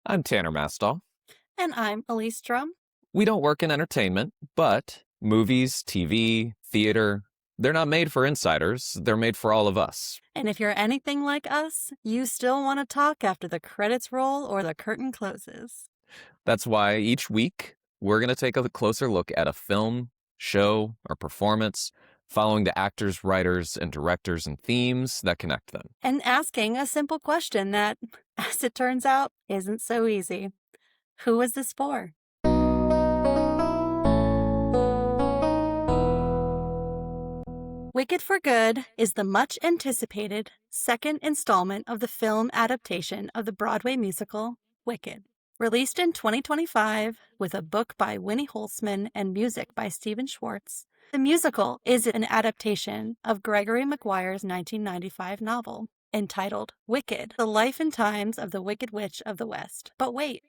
I'm Tanner Mastall. And I'm Elyse Drum. We don't work in entertainment, but movies, TV, theater, they're not made for insiders. They're made for all of us. And if you're anything like us, you still want to talk after the credits roll or the curtain closes. That's why each week we're going to take a closer look at a film, show, or performance, following the actors, writers, and directors and themes that connect them. And asking a simple question that, as it turns out, isn't so easy. Who is this for? Wicked for Good is the much-anticipated second installment of the film adaptation of the Broadway musical Wicked. Released in 2025 with a book by Winnie Holzman and music by Stephen Schwartz, the musical is an adaptation of Gregory Maguire's 1995 novel entitled Wicked, The Life and Times of the Wicked Witch of the West. But wait,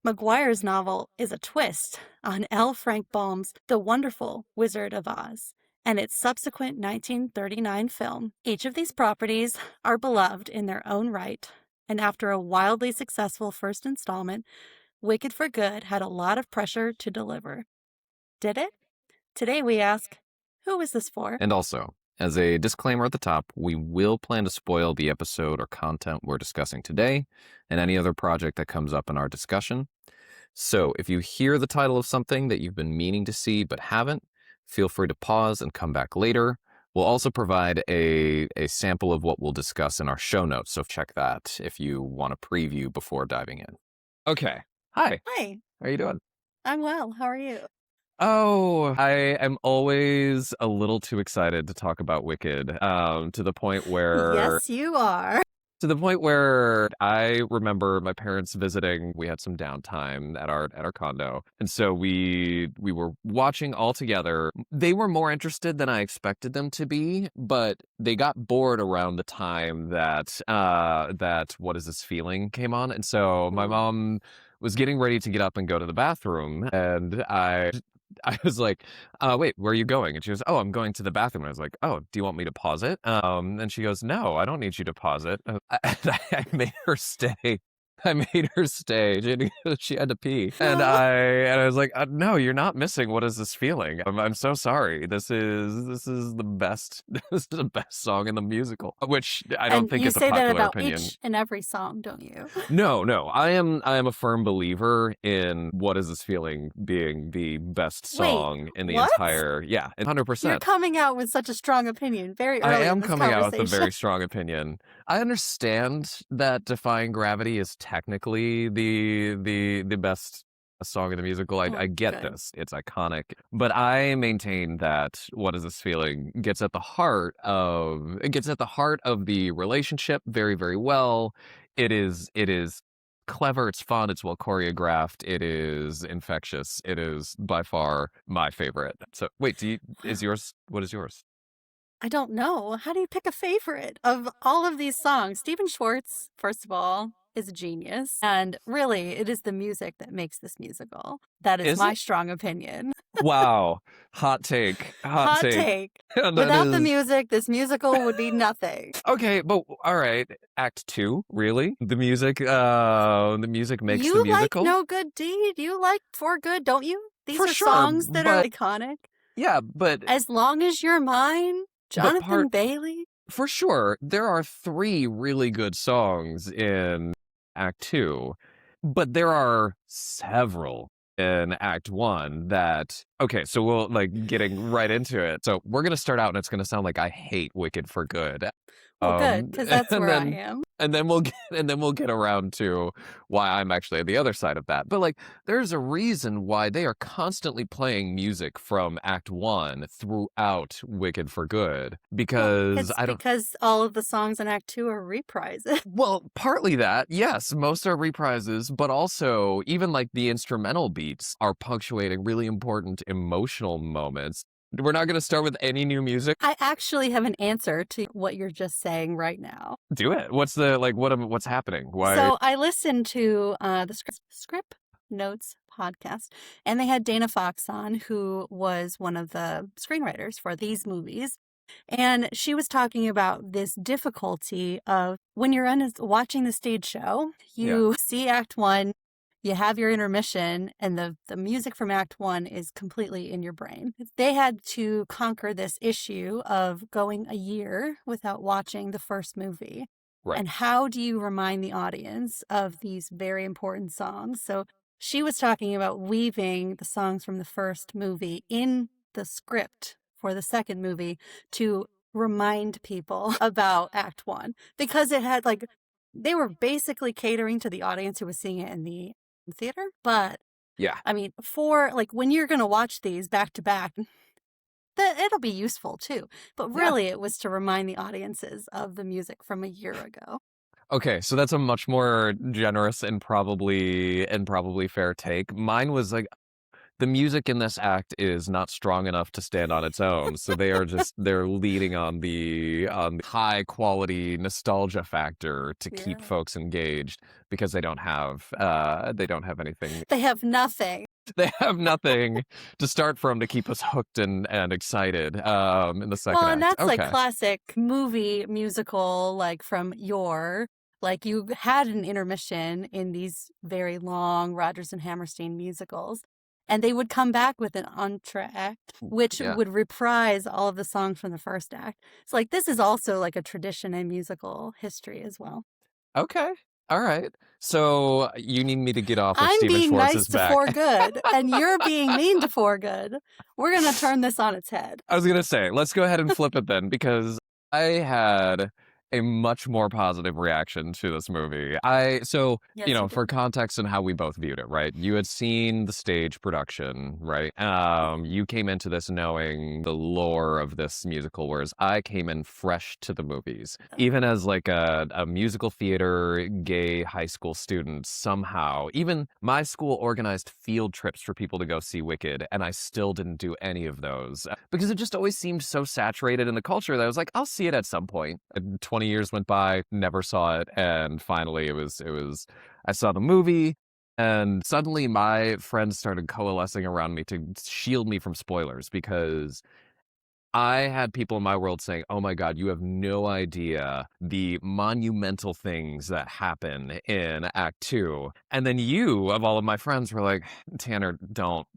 Maguire's novel is a twist on L. Frank Baum's The Wonderful Wizard of Oz and its subsequent 1939 film. Each of these properties are beloved in their own right, and after a wildly successful first installment, Wicked for Good had a lot of pressure to deliver. Did it? Today we ask, who is this for? And also, as a disclaimer at the top, we will plan to spoil the episode or content we're discussing today and any other project that comes up in our discussion. So if you hear the title of something that you've been meaning to see but haven't, feel free to pause and come back later. We'll also provide a sample of what we'll discuss in our show notes, so check that if you want a preview before diving in. Okay. Hi. Hi. How are you doing? I'm well. How are you? Oh, I am always a little too excited to talk about Wicked, to the point where... Yes, you are. To the point where I remember my parents visiting. We had some downtime at our condo, and so we were watching all together. They were more interested than I expected them to be, but they got bored around the time that What Is This Feeling came on, and so my mom was getting ready to get up and go to the bathroom, and I was like, wait, where are you going? And she goes, oh, I'm going to the bathroom. And I was like, oh, do you want me to pause it? And she goes, no, I don't need you to pause it. I made her stay. I made her stay. She had to pee. And I was like, no, you're not missing What Is This Feeling? I'm so sorry. This is the best. This is the best song in the musical, which I don't think is a popular opinion. You say that about each and every song, don't you? No. I am a firm believer in What Is This Feeling being the best song in the entire... Yeah, 100%. You're coming out with such a strong opinion very early I am in this coming out with a conversation. very strong opinion. I understand that Defying Gravity is technically the best song in the musical. I get good. this. It's iconic. But I maintain that What Is This Feeling gets at the heart of the relationship very, very well. It is clever, it's fun, it's well choreographed, it is infectious. It is by far my favorite. So wait, what is yours? I don't know. How do you pick a favorite of all of these songs? Stephen Schwartz, first of all, is a genius. And really, it is the music that makes this musical. That is my strong opinion. Wow. Hot take. Hot take. Without the music, this musical would be nothing. Okay, but all right. Act 2, really? The music makes the musical? You like No Good Deed? You like For Good, don't you? These are songs that are iconic. Yeah, but... As Long As You're Mine, Jonathan Bailey. For sure, there are 3 really good songs in Act 2, but there are several in Act 1 that... Okay, so we'll, getting right into it. So we're going to start out, and it's going to sound like I hate Wicked for Good. Well, good, because that's where I am. And then we'll get around to why I'm actually on the other side of that. But there's a reason why they are constantly playing music from Act 1 throughout Wicked for Good. Because because all of the songs in Act 2 are reprises. Well, partly that, yes, most are reprises, but also even the instrumental beats are punctuating really important emotional moments. We're not going to start with any new music. I actually have an answer to what you're just saying right now. Do it. What's what's happening? Why? So I listened to the Script Notes podcast, and they had Dana Fox on, who was one of the screenwriters for these movies. And she was talking about this difficulty of when you're watching the stage show, you see Act One, you have your intermission, and the music from Act One is completely in your brain. They had to conquer this issue of going a year without watching the first movie. Right. And how do you remind the audience of these very important songs? So she was talking about weaving the songs from the first movie in the script for the second movie to remind people about Act One, because it had they were basically catering to the audience who was seeing it in the theater. But Yeah. I mean, for when you're going to watch these back to back, that it'll be useful too. But really, it was to remind the audiences of the music from a year ago. Okay, so that's a much more generous and probably fair take. Mine was like, the music in this act is not strong enough to stand on its own, so they're leaning on the high quality nostalgia factor to keep folks engaged, because they don't have anything. They have nothing. They have nothing to start from to keep us hooked and excited in the second act. Well, and that's like classic movie musical, from yore. You had an intermission in these very long Rodgers and Hammerstein musicals, and they would come back with an entr'acte, which would reprise all of the songs from the first act. So this is also a tradition in musical history as well. Okay. All right. So you need me to get off of I'm Stephen being Schwartz's nice back. to Forgood, and you're being mean to Forgood. We're going to turn this on its head. I was going to say, let's go ahead and flip it then, because I had a much more positive reaction to this movie. For context and how we both viewed it, right? You had seen the stage production, right? You came into this knowing the lore of this musical, whereas I came in fresh to the movies. Even as a musical theater gay high school student, somehow, even my school organized field trips for people to go see Wicked, and I still didn't do any of those because it just always seemed so saturated in the culture that I was like, I'll see it at some point. 20 years went by, never saw it, and finally it was I saw the movie, and suddenly my friends started coalescing around me to shield me from spoilers, because I had people in my world saying, oh my God, you have no idea the monumental things that happen in Act Two. And then you, of all of my friends, were like, Tanner, don't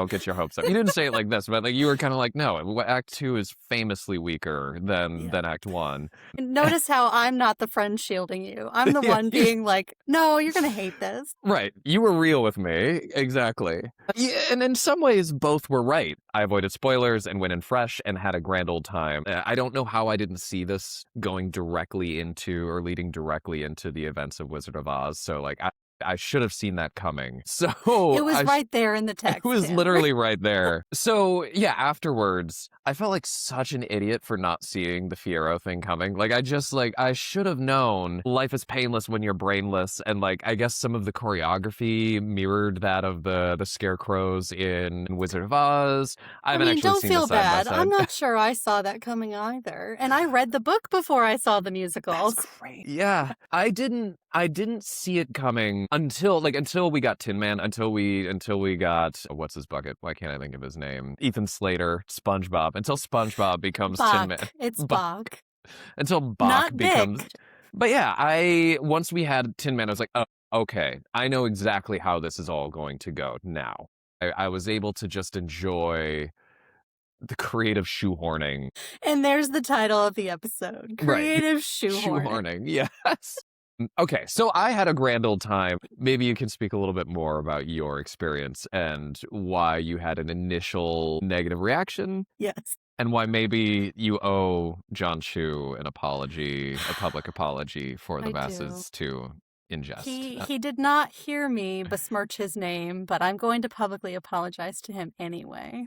get your hopes up. You didn't say it like this, but you were kind of like, no, Act Two is famously weaker than Act One. Notice how I'm not the friend shielding you. I'm the one being like, no, you're going to hate this. Right. You were real with me. Exactly. Yeah, and in some ways, both were right. I avoided spoilers and went in fresh and had a grand old time. I don't know how I didn't see this going directly into or leading directly into the events of Wizard of Oz. So I should have seen that coming. So it was right there in the text. It was literally right there. So yeah, afterwards, I felt like such an idiot for not seeing the Fiero thing coming. I should have known life is painless when you're brainless. And I guess some of the choreography mirrored that of the scarecrows in Wizard of Oz. I haven't actually don't seen feel the side by bad. side. I'm not sure I saw that coming either. And I read the book before I saw the musicals. That's great. Yeah. I didn't see it coming until we got Tin Man, until we got what's his bucket? Why can't I think of his name? Ethan Slater, SpongeBob. Until SpongeBob becomes Tin Man. It's Bach. Until Bach not becomes. Big. But yeah, once we had Tin Man, I was like, oh, okay, I know exactly how this is all going to go now. I was able to just enjoy the creative shoehorning. And there's the title of the episode. Creative shoehorning. Yes. Okay, so I had a grand old time. Maybe you can speak a little bit more about your experience and why you had an initial negative reaction. Yes. And why maybe you owe John Chu an apology, a public apology for the masses to ingest. He did not hear me besmirch his name, but I'm going to publicly apologize to him anyway.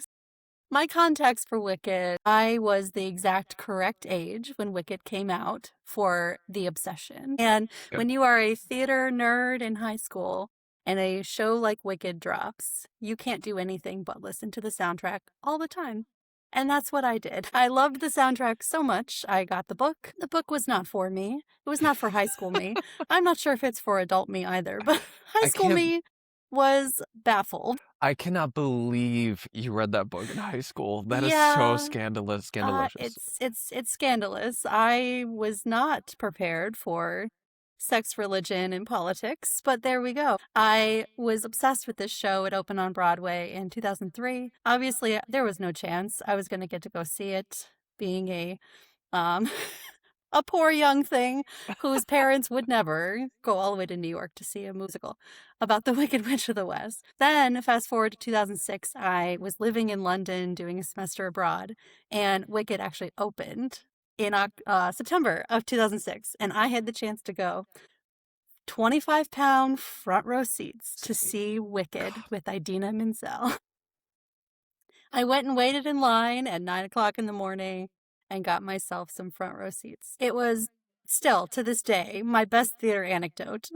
My context for Wicked, I was the exact correct age when Wicked came out for the obsession. And when you are a theater nerd in high school and a show like Wicked drops, you can't do anything but listen to the soundtrack all the time. And that's what I did. I loved the soundtrack so much, I got the book. The book was not for me. It was not for high school me. I'm not sure if it's for adult me either, but high school me was baffled. I cannot believe you read that book in high school. That is so Yeah, scandalous. it's scandalous. I was not prepared for sex, religion, and politics, but there we go. I was obsessed with this show. It opened on Broadway in 2003. Obviously, there was no chance I was going to get to go see it, being um a poor young thing whose parents would never go all the way to New York to see a musical about the Wicked Witch of the West. Then, fast forward to 2006, I was living in London doing a semester abroad, and Wicked actually opened in September of 2006, and I had the chance to go. 25-pound front row seats to see Wicked with Idina Menzel. I went and waited in line at 9 o'clock in the morning and got myself some front row seats. It was still, to this day, my best theater anecdote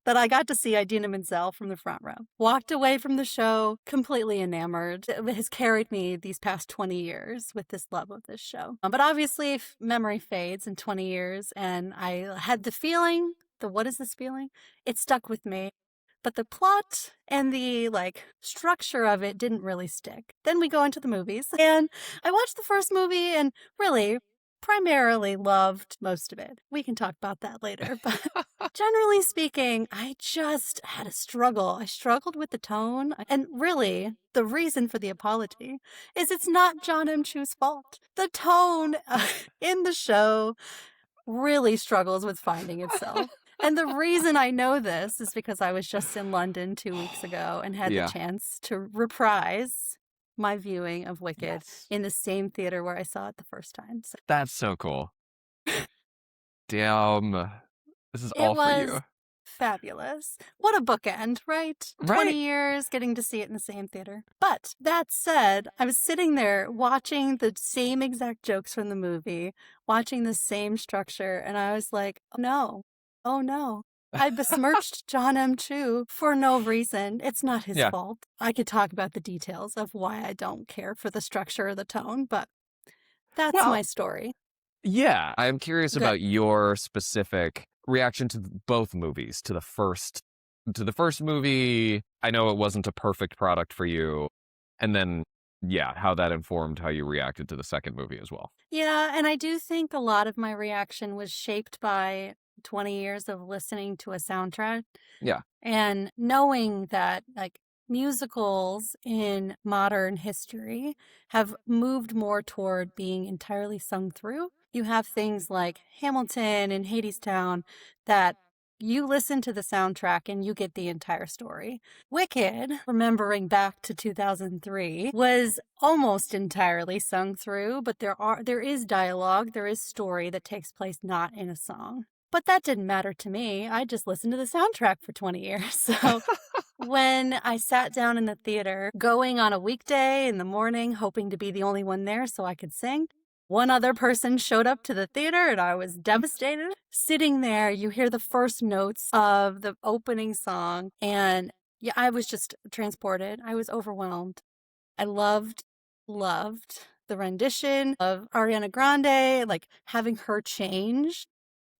that I got to see Idina Menzel from the front row. Walked away from the show completely enamored. It has carried me these past 20 years with this love of this show. But obviously, memory fades in 20 years, and I had the feeling, what is this feeling? It stuck with me. But the plot and the structure of it didn't really stick. Then we go into the movies, and I watched the first movie and really primarily loved most of it. We can talk about that later, but generally speaking, I just had a struggle. I struggled with the tone, and really the reason for the apology is it's not John M. Chu's fault. The tone in the show really struggles with finding itself. And the reason I know this is because I was just in London 2 weeks ago and had Yeah. the chance to reprise my viewing of Wicked Yes. in the same theater where I saw it the first time. So That's so cool. Damn. This is it all for was you. fabulous. What a bookend, right? Right. 20 years getting to see it in the same theater. But that said, I was sitting there watching the same exact jokes from the movie, watching the same structure, and I was like, oh no. I besmirched John M. Chu for no reason. It's not his Yeah. fault. I could talk about the details of why I don't care for the structure or the tone, but that's Well, my story. yeah. I'm curious Good. about your specific reaction to both movies. To the first movie, I know it wasn't a perfect product for you. And then, yeah, how that informed how you reacted to the second movie as well. Yeah, and I do think a lot of my reaction was shaped by 20 years of listening to a soundtrack. Yeah. And knowing that musicals in modern history have moved more toward being entirely sung through. You have things like Hamilton and Hadestown that you listen to the soundtrack and you get the entire story. Wicked, remembering back to 2003, was almost entirely sung through, but there is dialogue, there is story that takes place not in a song. But that didn't matter to me. I just listened to the soundtrack for 20 years. So when I sat down in the theater, going on a weekday in the morning, hoping to be the only one there so I could sing, one other person showed up to the theater and I was devastated. Sitting there, you hear the first notes of the opening song, and yeah, I was just transported. I was overwhelmed. I loved the rendition of Ariana Grande, having her change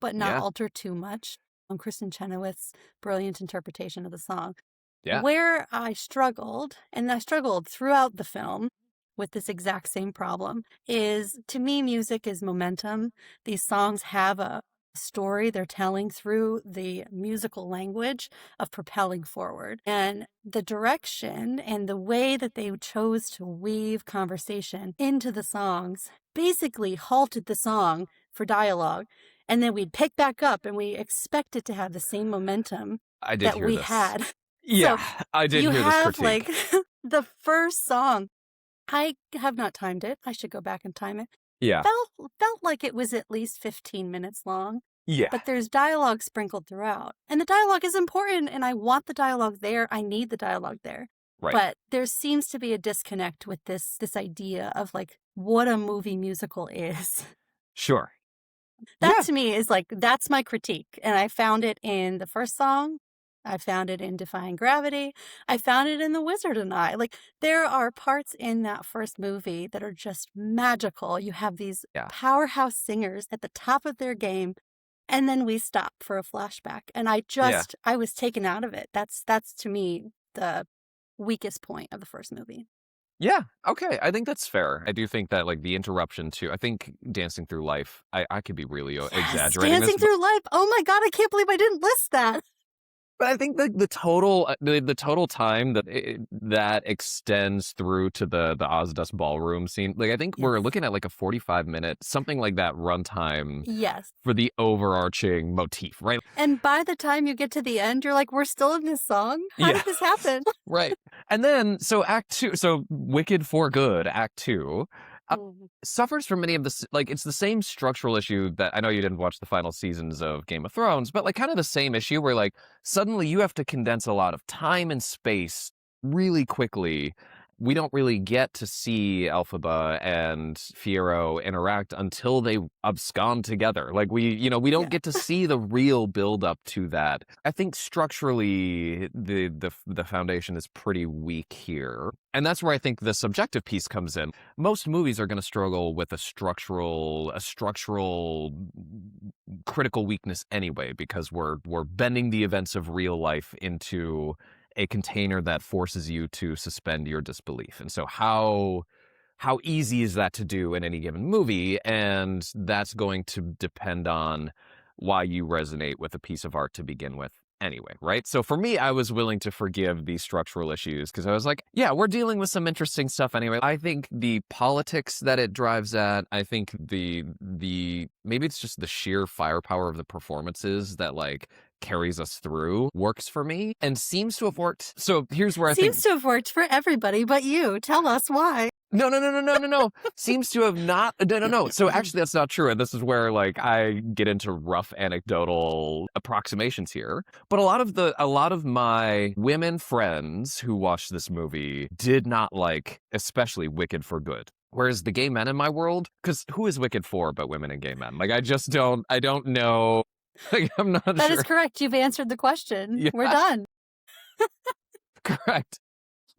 but not Yeah. alter too much, on Kristen Chenoweth's brilliant interpretation of the song. Yeah. Where I struggled, and I struggled throughout the film with this exact same problem, is to me, music is momentum. These songs have a story they're telling through the musical language of propelling forward. And the direction and the way that they chose to weave conversation into the songs basically halted the song for dialogue. And then we'd pick back up and we expect it to have the same momentum I did that hear we this. had. Yeah, So I did you hear this have critique. the first song. I have not timed it. I should go back and time it. Yeah. Felt like it was at least 15 minutes long. Yeah. But there's dialogue sprinkled throughout. And the dialogue is important, and I want the dialogue there. I need the dialogue there. Right. But there seems to be a disconnect with this idea of what a movie musical is. Sure. That Yeah. to me is that's my critique. And I found it in the first song. I found it in Defying Gravity. I found it in The Wizard and I. There are parts in that first movie that are just magical. You have these powerhouse singers at the top of their game, and then we stop for a flashback. And I was taken out of it. That's to me the weakest point of the first movie. Yeah, okay. I think that's fair. I do think that like the interruption too. I think Dancing Through Life, I could be really Yes, exaggerating Dancing this, Through Life. Oh my God, I can't believe I didn't list that. but I think the total the total time that that extends through to the Ozdust ballroom scene, like I think we're Yes. looking at like a 45-minute something like that runtime Yes. for the overarching motif, right? And by the time you get to the end, you're like, we're still in this song? How Yeah. did this happen? Right. And then so Act 2, so Wicked for Good, Act 2. Suffers from many of the like it's the same structural issue that I know you didn't watch the final seasons of Game of Thrones, but like kind of the same issue where like suddenly you have to condense a lot of time and space really quickly. We don't really get to see Elphaba and Fiero interact until they abscond together. Like we don't get to see the real build up to that. I think structurally the foundation is pretty weak here. And that's where I think the subjective piece comes in. Most movies are going to struggle with a structural critical weakness anyway, because we're bending the events of real life into a container that forces you to suspend your disbelief. And so how easy is that to do in any given movie? And that's going to depend on why you resonate with a piece of art to begin with anyway, right? So for me, I was willing to forgive these structural issues because I was like, yeah, we're dealing with some interesting stuff anyway. I think the politics that it drives at, I think the maybe it's just the sheer firepower of the performances that like carries us through works for me and seems to have worked. So here's where I think seems to have worked for everybody but you. Tell us why. No. Seems to have not. No. So actually, that's not true. And this is where like I get into rough anecdotal approximations here. But a lot of my women friends who watched this movie did not like, especially Wicked for Good. Whereas the gay men in my world, because who is Wicked for but women and gay men? Like I don't know. Like, I'm not sure. That is correct. You've answered the question. Yeah. We're done. Correct.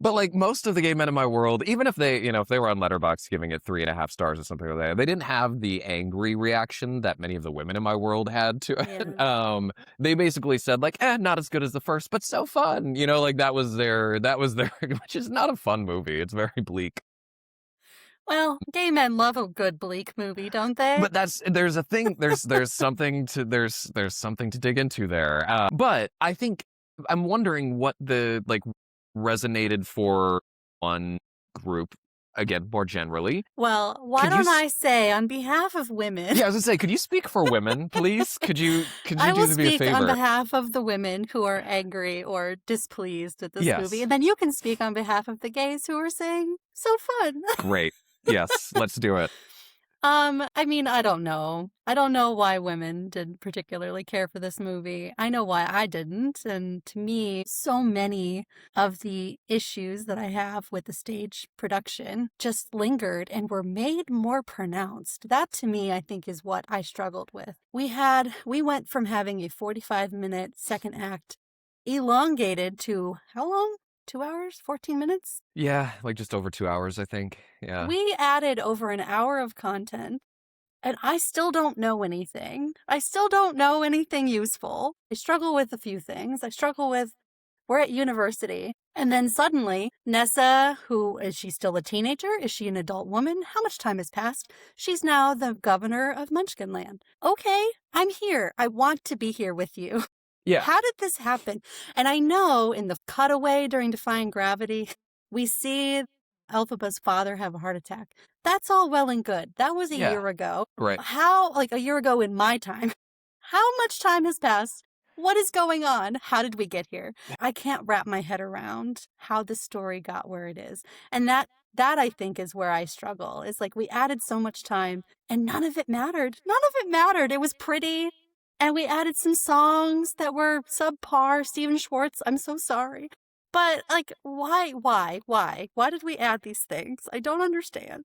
But like most of the gay men in my world, even if they, if they were on Letterboxd giving it 3.5 stars or something like that, they didn't have the angry reaction that many of the women in my world had to it. Yeah. They basically said like, not as good as the first, but so fun. Like that was their, which is not a fun movie. It's very bleak. Well, gay men love a good bleak movie, don't they? But there's a thing, there's something to dig into there. But I think I'm wondering what the like resonated for one group, again, more generally. Well, why don't I say on behalf of women? Yeah, I was gonna say, could you speak for women, please? Could you I will do me a speak favor? on behalf of the women who are angry or displeased at this Yes. movie, and then you can speak on behalf of the gays who are saying, so fun. Great. Yes, let's do it. I mean, I don't know. I don't know why women didn't particularly care for this movie. I know why I didn't. And to me, so many of the issues that I have with the stage production just lingered and were made more pronounced. That to me, I think, is what I struggled with. We went from having a 45-minute second act elongated to how long? 2 hours? 14 minutes? Yeah, like just over 2 hours, I think. Yeah. We added over an hour of content, and I still don't know anything. I still don't know anything useful. I struggle with a few things. We're at university, and then suddenly, Nessa, is she still a teenager? Is she an adult woman? How much time has passed? She's now the governor of Munchkin Land. Okay, I'm here. I want to be here with you. Yeah. How did this happen? And I know in the cutaway during Defying Gravity, we see Elphaba's father have a heart attack. That's all well and good. That was a year ago. Right. Like a year ago in my time. How much time has passed? What is going on? How did we get here? I can't wrap my head around how the story got where it is. And that I think is where I struggle. It's like we added so much time and none of it mattered. None of it mattered. It was pretty. And we added some songs that were subpar. Steven Schwartz, I'm so sorry. But, like, why? Why did we add these things? I don't understand.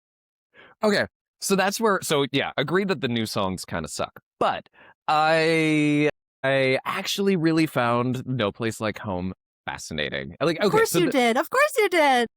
Okay, so that's where, agreed that the new songs kind of suck. But I actually really found No Place Like Home fascinating. Like, okay, Of course you did.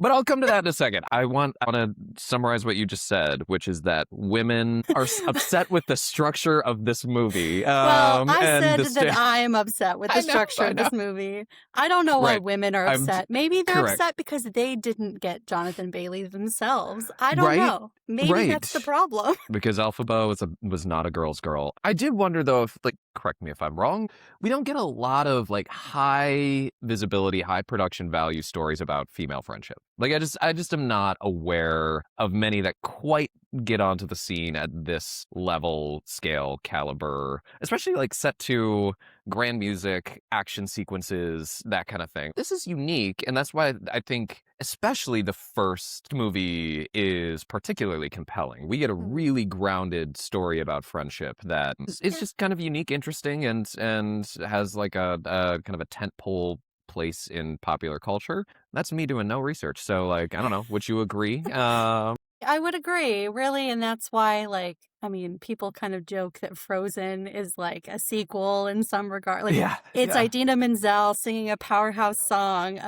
But I'll come to that in a second. I want to summarize what you just said, which is that women are upset with the structure of this movie. Well, I And said that I am upset with the structure I of know. this movie. I don't know why Right. women are I'm upset. Maybe they're correct. upset because they didn't get Jonathan Bailey themselves. I don't Right? know. Maybe that's the Right. problem. Because Elphaba was not a girl's girl. I did wonder though if, like, correct me if I'm wrong, we don't get a lot of like high visibility, high production value stories about female friendship. Like I just am not aware of many that quite get onto the scene at this level, scale, caliber, especially like set to grand music, action sequences, that kind of thing. This is unique, and that's why I think especially the first movie is particularly compelling. We get a really grounded story about friendship that is just kind of unique, interesting, and has like a kind of a tentpole place in popular culture. That's me doing no research. So like, I don't know, would you agree? I would agree, really, and that's why, like, I mean, people kind of joke that Frozen is like a sequel in some regard. Like, Yeah, it's yeah. Idina Menzel singing a powerhouse song,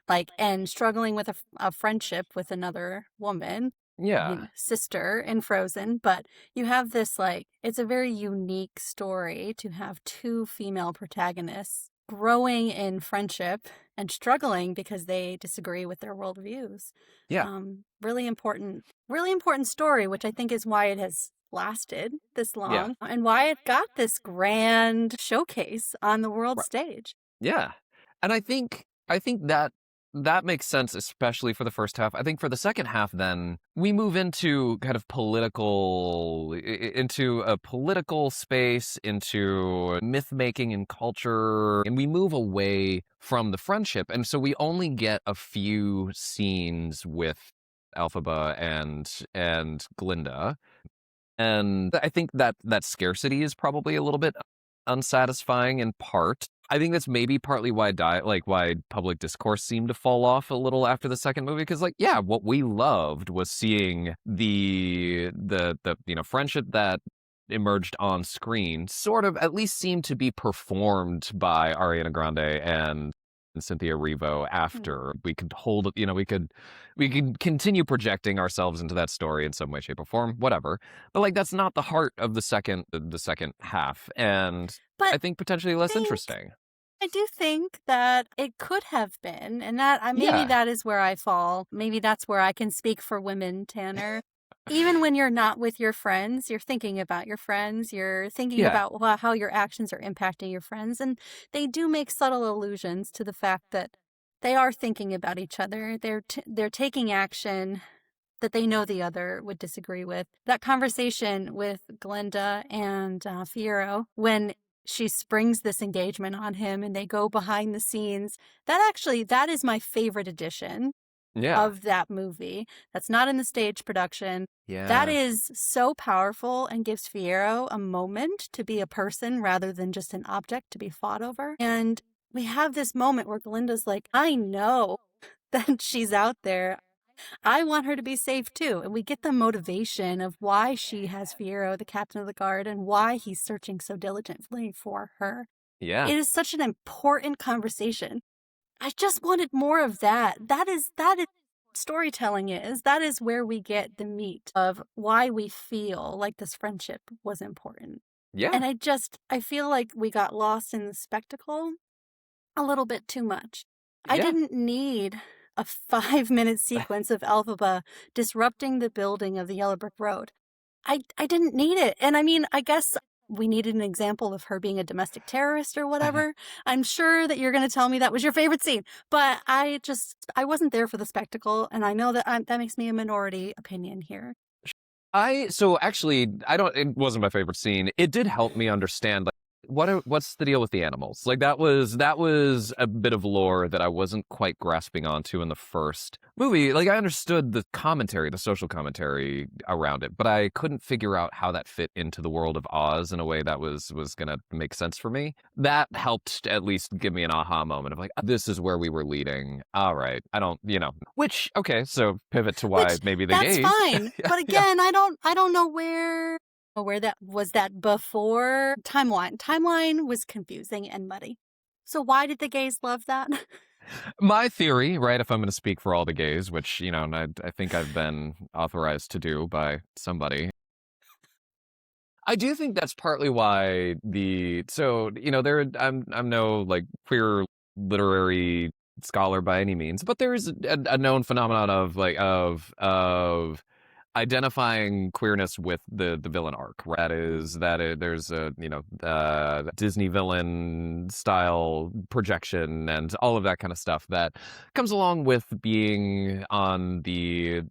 like, and struggling with a friendship with another woman. I Yeah. mean, sister in Frozen, but you have this, like, it's a very unique story to have two female protagonists growing in friendship and struggling because they disagree with their worldviews. Yeah. Really important story, which I think is why it has lasted this Yeah. long and why it got this grand showcase on the world Right. stage. Yeah. And I think that that makes sense, especially for the first half. I think for the second half, then we move into kind of into a political space, into myth making and culture, and we move away from the friendship. And so we only get a few scenes with Elphaba and Glinda. And I think that that scarcity is probably a little bit unsatisfying in part. I think that's maybe partly why why public discourse seemed to fall off a little after the second movie, because like, yeah, what we loved was seeing the friendship that emerged on screen sort of at least seemed to be performed by Ariana Grande and Cynthia Erivo after. We could hold it, we could continue projecting ourselves into that story in some way, shape, or form, whatever. But like that's not the heart of the second half, and But I think potentially less think interesting. I do think that it could have been, and that maybe Yeah, that is where I fall. Maybe that's where I can speak for women, Tanner. Even when you're not with your friends, you're thinking about your friends. You're thinking yeah, about how your actions are impacting your friends, and they do make subtle allusions to the fact that they are thinking about each other. They're taking action that they know the other would disagree with. That conversation with Glinda and Fiero when she springs this engagement on him and they go behind the scenes, that is my favorite edition yeah, of that movie. That's not in the stage production. That yeah, is so powerful and gives Fiero a moment to be a person rather than just an object to be fought over. And we have this moment where Glinda's like, I know that she's out there. I want her to be safe too. And we get the motivation of why she has Fiero, the captain of the guard, and why he's searching so diligently for her. yeah, It is such an important conversation. I just wanted more of that. That is storytelling is. That is where we get the meat of why we feel like this friendship was important. yeah, And I feel like we got lost in the spectacle a little bit too much. I yeah, didn't need a 5-minute sequence of Elphaba disrupting the building of the Yellow Brick Road. I didn't need it. And I mean, I guess we needed an example of her being a domestic terrorist or whatever. I'm sure that you're going to tell me that was your favorite scene, but I wasn't there for the spectacle. And I know that that makes me a minority opinion here. so actually, I don't. It wasn't my favorite scene. It did help me understand like what's the deal with the animals. Like that was a bit of lore that I wasn't quite grasping onto in the first movie. Like I understood the commentary, the social commentary around it, but I couldn't figure out how that fit into the world of Oz in a way that was gonna make sense for me. That helped at least give me an aha moment of like, this is where we were leading. All right, I don't, which okay, so pivot to why Which maybe the that's gays. fine. Yeah, But yeah. again, I don't know where that was that before timeline. Timeline was confusing and muddy. So why did the gays love that? My theory, right, if I'm going to speak for all the gays, which, you know, and I think I've been authorized to do by somebody, I do think that's partly why so, you know, I'm no like queer literary scholar by any means, but there's a known phenomenon of identifying queerness with the villain arc. Right? There's a, you know, Disney villain style projection and all of that kind of stuff that comes along with being on the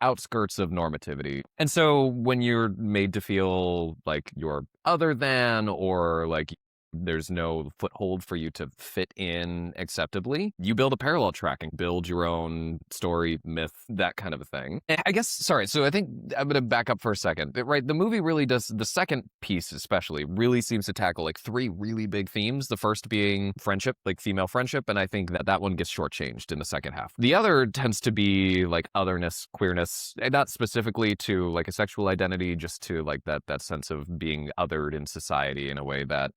outskirts of normativity. And so when you're made to feel like you're other than, or like there's no foothold for you to fit in acceptably, you build a parallel track and build your own story, myth, that kind of a thing. And I guess, sorry, so I think I'm going to back up for a second. Right, the movie really does, the second piece especially, really seems to tackle like three really big themes. The first being friendship, like female friendship, and I think that one gets shortchanged in the second half. The other tends to be like otherness, queerness, and not specifically to like a sexual identity, just to like that sense of being othered in society in a way that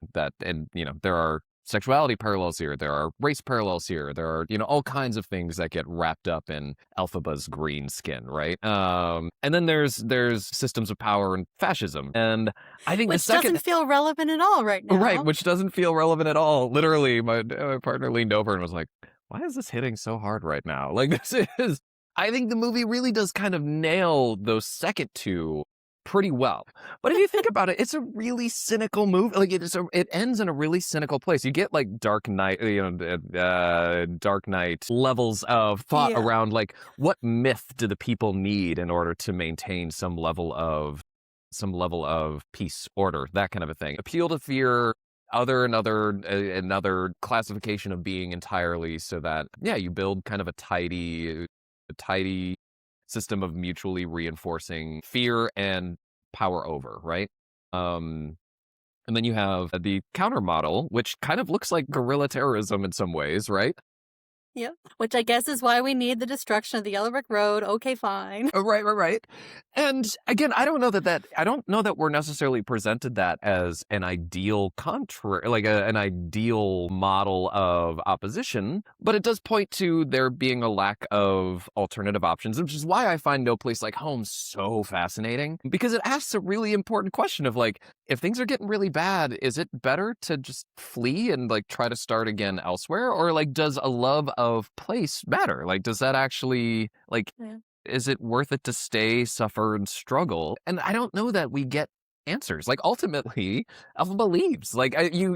and, you know, there are sexuality parallels here, there are race parallels here, there are, you know, all kinds of things that get wrapped up in Elphaba's green skin, right? And then there's systems of power and fascism, and I think which doesn't feel relevant at all right now. Right, which doesn't feel relevant at all. Literally, my partner leaned over and was like, "Why is this hitting so hard right now?" Like, this is. I think the movie really does kind of nail those second two pretty well. But if you think about it, it's a really cynical movie. Like, it ends in a really cynical place. You get like Dark Knight, you know, Dark Knight levels of thought around like what myth do the people need in order to maintain some level of peace, order, that kind of a thing. Appeal to fear, another classification of being entirely, so that you build kind of a tidy system of mutually reinforcing fear and power over, right? And then you have the counter model, which kind of looks like guerrilla terrorism in some ways, right? Yep. Which I guess is why we need the destruction of the Yellow Brick Road. Okay, fine. Right. And again, I don't know that we're necessarily presented that as an ideal like an ideal model of opposition, but it does point to there being a lack of alternative options, which is why I find No Place Like Home so fascinating, because it asks a really important question of like, if things are getting really bad, is it better to just flee and like try to start again elsewhere? Or like, does a love of place matter? Like, does that actually like, is it worth it to stay, suffer, and struggle? And I don't know that we get answers. Like, ultimately, Elphaba leaves. Like, you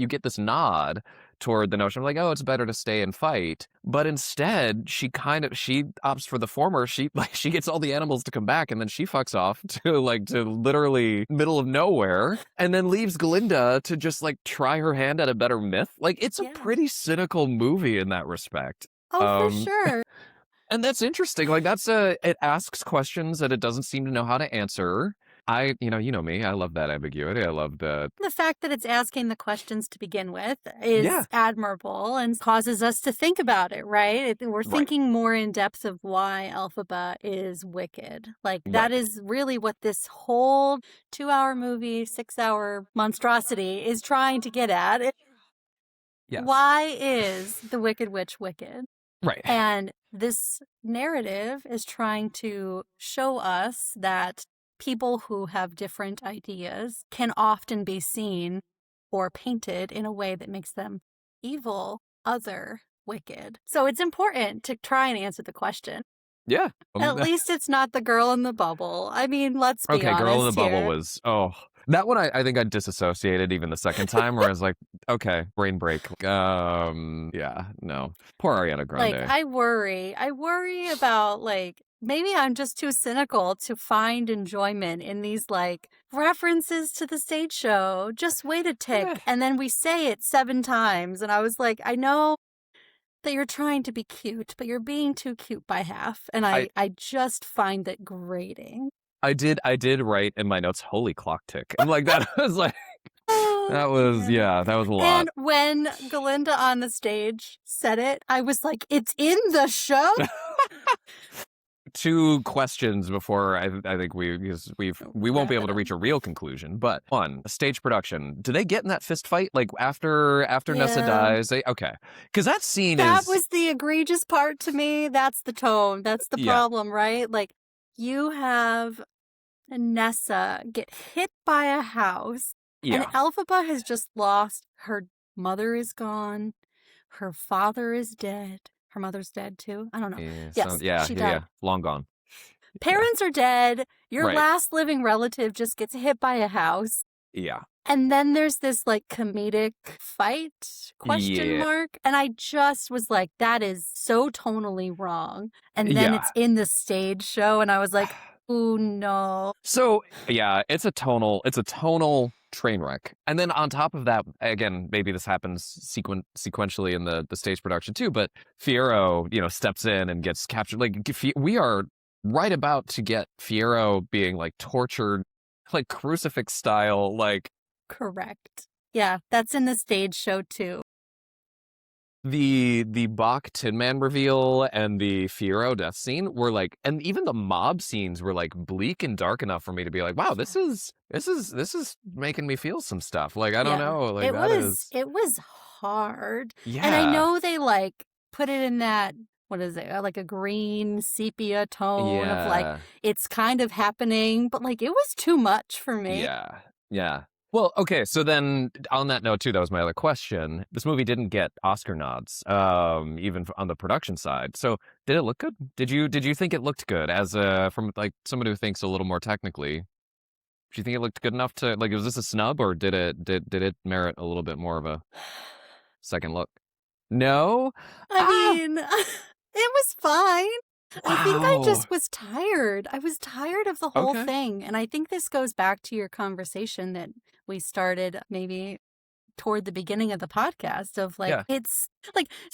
get this nod toward the notion of like, oh, it's better to stay and fight. But instead, she opts for the former. She gets all the animals to come back, and then she fucks off to literally middle of nowhere, and then leaves Glinda to just like try her hand at a better myth. Like, it's a pretty cynical movie in that respect. Oh, for sure. And that's interesting. Like, it asks questions that it doesn't seem to know how to answer. You know me, I love that ambiguity. I love the fact that it's asking the questions to begin with is admirable and causes us to think about it, right? We're thinking more in depth of why Elphaba is wicked. Like, that is really what this whole 2-hour movie, 6-hour monstrosity is trying to get at. Why is the Wicked Witch wicked? Right. And this narrative is trying to show us that people who have different ideas can often be seen or painted in a way that makes them evil, other, wicked. So it's important to try and answer the question. Yeah. At least it's not the girl in the bubble. I mean, let's be honest. Okay, girl in the here. bubble was, that one I think I disassociated even the second time, where I was like, okay, brain break. Yeah, no. Poor Ariana Grande. Like, I worry about, like, maybe I'm just too cynical to find enjoyment in these, like, references to the stage show. Just wait a tick, and then we say it 7 times, and I was like, I know that you're trying to be cute, but you're being too cute by half, and I just find it grating. I did write in my notes, holy clock tick. I'm like, that was like, that was a lot. And when Glinda on the stage said it, I was like, it's in the show? two questions before I think we won't be able to reach a real conclusion. But one, stage production. Do they get in that fist fight like after Nessa dies? Okay, because that scene that was the egregious part to me. That's the tone. That's the problem, right? Like you have Nessa get hit by a house, and Elphaba has just lost her mother is gone, her father is dead. Her mother's dead too. I don't know. She died. Long gone. Parents are dead. Your last living relative just gets hit by a house. Yeah. And then there's this like comedic fight question mark. And I just was like, that is so tonally wrong. And then it's in the stage show. And I was like, oh no. So it's a tonal train wreck. And then on top of that, again, maybe this happens sequentially in the stage production too, but Fiyero, steps in and gets captured. Like we are right about to get Fiyero being like tortured, like crucifix style, like. Correct. Yeah, that's in the stage show too. The Bach Tin Man reveal and the Fiyero death scene were like, and even the mob scenes were like bleak and dark enough for me to be like, wow, this is making me feel some stuff. Like I don't know, like it was hard. Yeah, and I know they like put it in that. What is it? Like a green sepia tone of like it's kind of happening, but like it was too much for me. Yeah. Well, okay, so then on that note, too, that was my other question. This movie didn't get Oscar nods, even on the production side. So did it look good? Did you think it looked good as from like someone who thinks a little more technically? Do you think it looked good enough to like? Was this a snub, or did it merit a little bit more of a second look? No, I mean, it was fine. Wow. I think I just was tired. I was tired of the whole thing. And I think this goes back to your conversation that we started maybe toward the beginning of the podcast of like, it's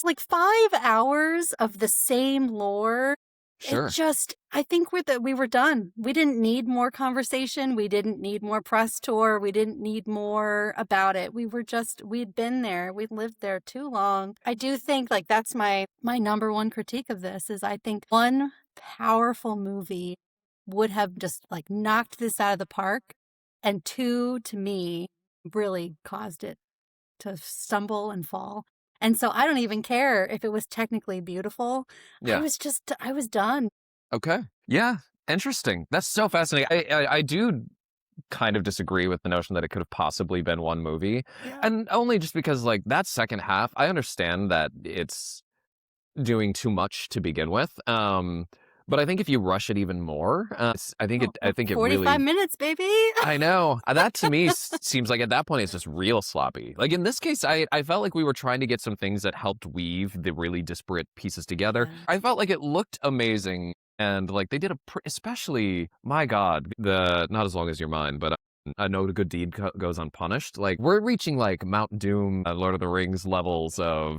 like 5 hours of the same lore. Sure. It just, I think we were done. We didn't need more conversation. We didn't need more press tour. We didn't need more about it. We'd been there. We'd lived there too long. I do think like that's my number one critique of this is I think one powerful movie would have just like knocked this out of the park. And two, to me, really caused it to stumble and fall. And so I don't even care if it was technically beautiful. Yeah. I was done. Okay. Yeah. Interesting. That's so fascinating. I do kind of disagree with the notion that it could have possibly been one movie. Yeah. And only just because like that second half, I understand that it's doing too much to begin with. But I think if you rush it even more, I think it really 45 minutes, baby. I know. That to me seems like at that point it's just real sloppy. Like in this case, I felt like we were trying to get some things that helped weave the really disparate pieces together. Yeah. I felt like it looked amazing, and like they did especially, my God, not As Long As You're Mine, but I Know a Good Deed Goes Unpunished. Like we're reaching like Mount Doom, Lord of the Rings levels of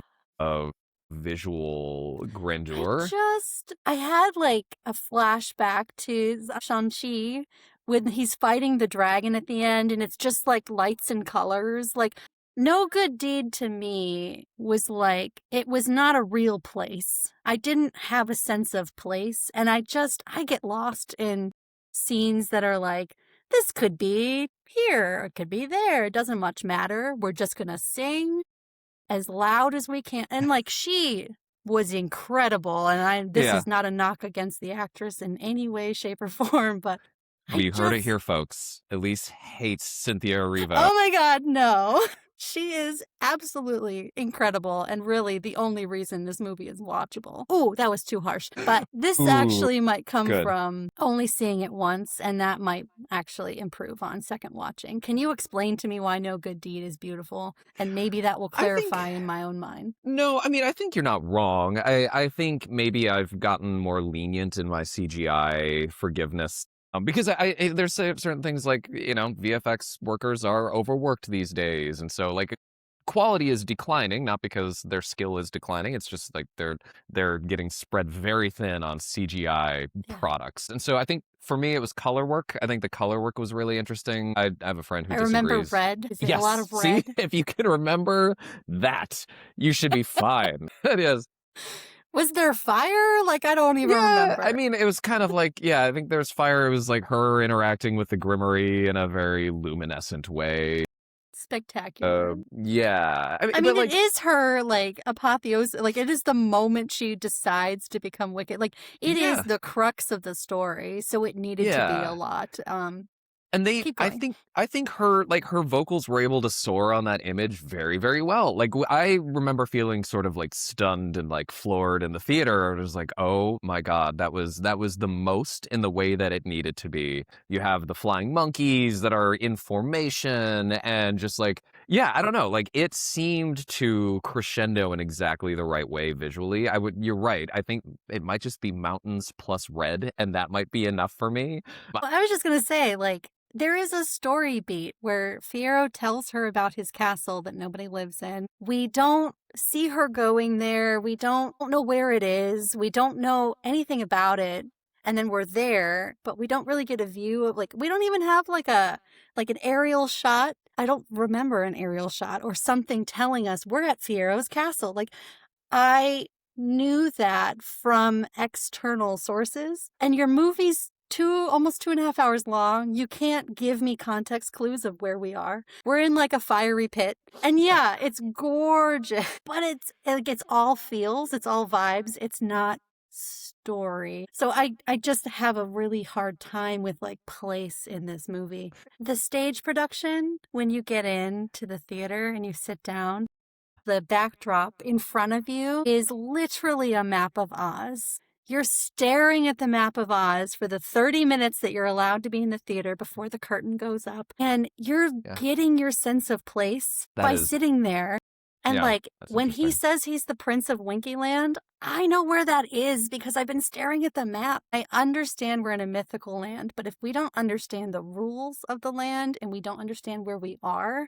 visual grandeur. I had like a flashback to Shang-Chi when he's fighting the dragon at the end and it's just like lights and colors. Like No Good Deed to me was like, it was not a real place. I didn't have a sense of place, and I get lost in scenes that are like, this could be here, it could be there, it doesn't much matter. We're just gonna sing as loud as we can. And like she was incredible. And this is not a knock against the actress in any way, shape, or form, but we heard it here, folks. Elyse hates Cynthia Erivo. Oh my God, no. She is absolutely incredible and really the only reason this movie is watchable. Ooh, that was too harsh. But this actually might come from only seeing it once, and that might actually improve on second watching. Can you explain to me why No Good Deed is beautiful? And maybe that will clarify in my own mind. No, I mean, I think you're not wrong. I think maybe I've gotten more lenient in my CGI forgiveness. Because there's certain things like, VFX workers are overworked these days. And so like quality is declining, not because their skill is declining. It's just like they're getting spread very thin on CGI products. And so I think for me, it was color work. I think the color work was really interesting. I have a friend who disagrees. I remember red. Is it a lot of red? See, if you can remember that, you should be fine. It is. Was there fire? Like, I don't even Yeah, remember. I mean, it was kind of like, yeah, I think there's fire. It was like her interacting with the Grimoire in a very luminescent way. Spectacular. Yeah. I But mean, it like, is her, like, apotheosis. Like, it is the moment she decides to become wicked. Like, it is yeah, the crux of the story, so it needed to be a yeah. lot. And Keep I going. think her, like, her vocals were able to soar on that image very, very well. Like, I remember feeling sort of like stunned and like floored in the theater. It was like, oh my God, that was the most in the way that it needed to be. You have the flying monkeys that are in formation and just like, yeah, I don't know. Like, it seemed to crescendo in exactly the right way visually. You're right. I think it might just be mountains plus red, and that might be enough for me. Well, I was just gonna say, like, there is a story beat where Fiyero tells her about his castle that nobody lives in. We don't see her going there. We don't know where it is. We don't know anything about it. And then we're there, but we don't really get a view of, like, we don't even have like an aerial shot. I don't remember an aerial shot or something telling us we're at Fiyero's castle. Like, I knew that from external sources, and your movie's almost 2.5 hours long. You can't give me context clues of where we are. We're in like a fiery pit, and yeah, it's gorgeous, but it's like, it's all feels, it's all vibes. It's not story. So I just have a really hard time with like place in this movie. The stage production, when you get into the theater and you sit down, the backdrop in front of you is literally a map of Oz. You're staring at the map of Oz for the 30 minutes that you're allowed to be in the theater before the curtain goes up. And you're Yeah, getting your sense of place that by is, sitting there. And yeah, like, that's when he interesting. says he's the Prince of Winkie Land, I know where that is because I've been staring at the map. I understand we're in a mythical land, but if we don't understand the rules of the land and we don't understand where we are,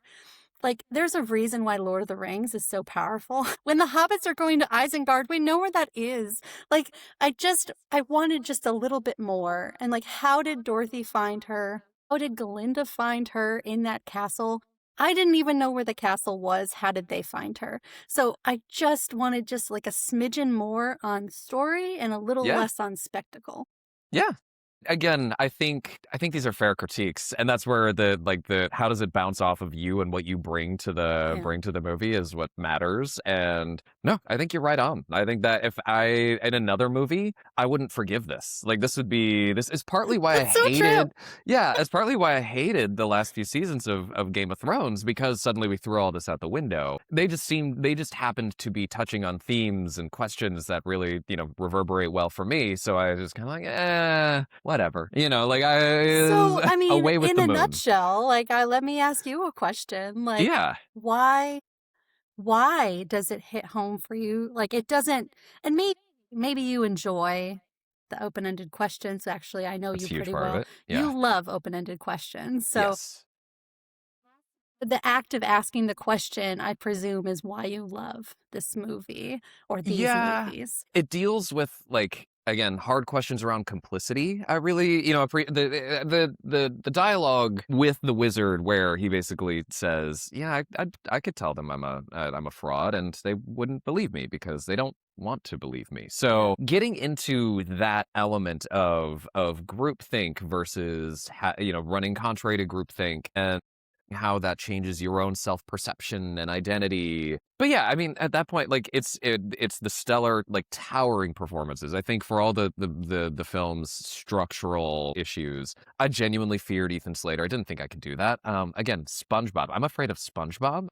like, there's a reason why Lord of the Rings is so powerful. When the hobbits are going to Isengard, we know where that is. Like, I wanted just a little bit more. And like, how did Dorothy find her? How did Glinda find her in that castle? I didn't even know where the castle was. How did they find her? So I just wanted just like a smidgen more on story and a little Yeah, less on spectacle. yeah. Again, I think these are fair critiques, and that's where the how does it bounce off of you and what you Yeah. bring to the movie is what matters. And no, I think you're right on. I think that if I in another movie, I wouldn't forgive this. Like, this is partly why I That's so true. hated, yeah, it's partly why I hated the last few seasons of Game of Thrones, because suddenly we threw all this out the window. They just happened to be touching on themes and questions that really, reverberate well for me. So I was just kind of like, whatever. Like, So, I mean, away with in the a moon. nutshell, like, let me ask you a question. Like, Yeah. why, why does it hit home for you? Like, it doesn't, and maybe you enjoy the open-ended questions. Actually, I know That's you a huge pretty part of well. it. Yeah. You love open-ended questions. So Yes. the act of asking the question, I presume, is why you love this movie or these Yeah. movies. It deals with, like, again, hard questions around complicity. I really, the dialogue with the wizard, where he basically says, "Yeah, I could tell them I'm a fraud, and they wouldn't believe me because they don't want to believe me." Yeah. So getting into that element of groupthink versus running contrary to groupthink, and how that changes your own self-perception and identity. But yeah, I mean, at that point, like, it's the stellar, like, towering performances. I think for all the film's structural issues, I genuinely feared Ethan Slater. I didn't think I could do that. Again, SpongeBob. I'm afraid of SpongeBob.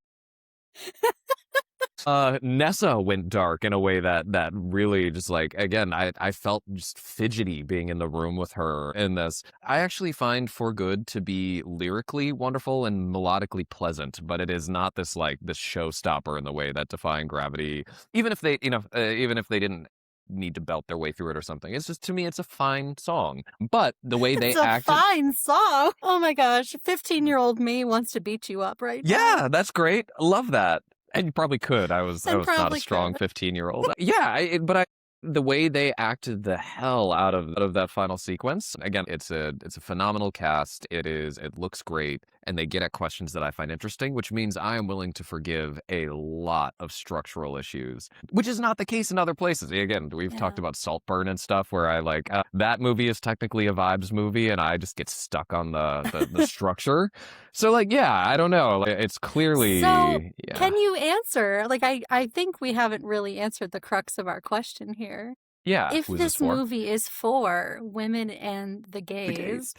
Nessa went dark in a way that really just, like, again, I felt just fidgety being in the room with her in this. I actually find For Good to be lyrically wonderful and melodically pleasant, but it is not this showstopper in the way that Defying Gravity, even if even if they didn't need to belt their way through it or something. It's just, to me, it's a fine song. But the way It's they a acted, fine song. Oh my gosh, 15-year-old me wants to beat you up right now. yeah, that's great. Love that. And you probably could. I was And not a probably strong could. 15-year-old. Yeah, but The way they acted the hell out of that final sequence. Again, it's a phenomenal cast. It looks great, and they get at questions that I find interesting, which means I am willing to forgive a lot of structural issues, which is not the case in other places. Again, we've talked Yeah. about Saltburn and stuff, where I like that movie is technically a vibes movie, and I just get stuck on the structure. So like, yeah, I don't know. Like, it's So, clearly can yeah. you answer? Like, I think we haven't really answered the crux of our question here. Yeah, If who's this this for? movie is for women and the The gays. gays,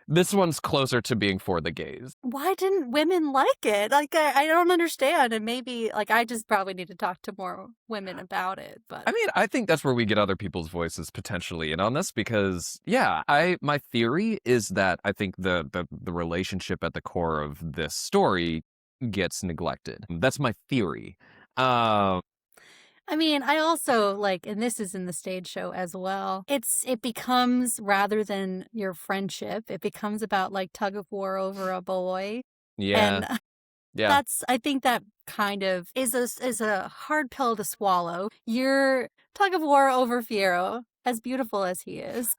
This one's closer to being for the gays. why didn't women like it? Like, I don't understand. And maybe, like, I just probably need to talk to more women about it. But I mean, I think that's where we get other people's voices potentially in on this because, yeah, my theory is that I think the relationship at the core of this story gets neglected. That's my theory. Um, I mean, I also like, and this is in the stage show as well. It becomes rather than your friendship, it becomes about like tug of war over a boy. yeah, And yeah, I think that kind of is a hard pill to swallow. Your tug of war over Fiero, as beautiful as he is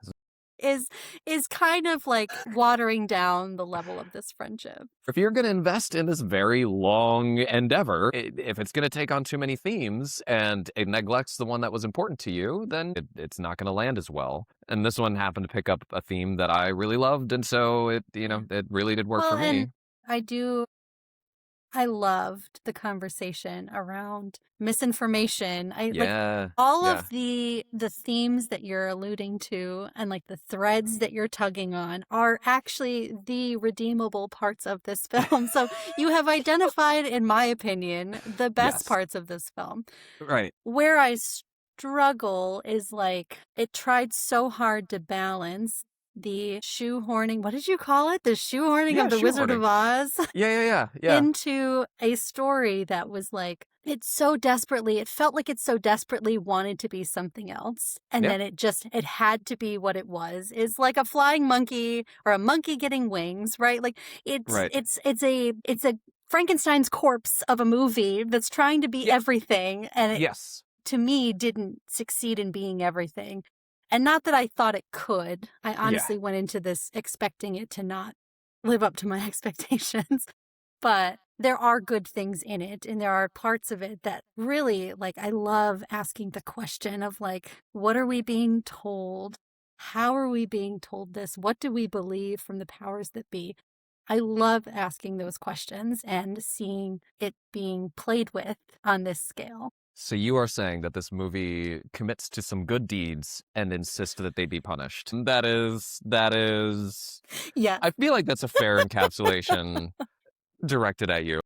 is kind of like watering down the level of this friendship. if you're going to invest in this very long endeavor, if it's going to take on too many themes and it neglects the one that was important to you, then it's not going to land as well. And this one happened to pick up a theme that I really loved, and so it really did work Well, for me. and I loved the conversation around misinformation. I like Yeah, all yeah, of the themes that you're alluding to and like the threads that you're tugging on are actually the redeemable parts of this film. So you have identified, in my opinion, the best yes, parts of this film. right, Where I struggle is like it tried so hard to balance the shoehorning. What did you call it? The shoehorning yeah, of the Wizard of shoehorning. Oz Yeah, yeah, yeah, yeah, into a story that was like it felt like it so desperately wanted to be something else, and yeah, then it had to be what it was. It's like a flying monkey or a monkey getting wings, right? Like right. it's a Frankenstein's corpse of a movie that's trying to be Yeah, everything, and it, yes, to me, didn't succeed in being everything. And not that I thought it could. I yeah. honestly went into this expecting it to not live up to my expectations. But there are good things in it, and there are parts of it that really, like, I love asking the question of, like, what are we being told? How are we being told this? What do we believe from the powers that be? I love asking those questions and seeing it being played with on this scale. So you are saying that this movie commits to some good deeds and insists that they be punished. That is Yes. I feel like that's a fair encapsulation directed at you.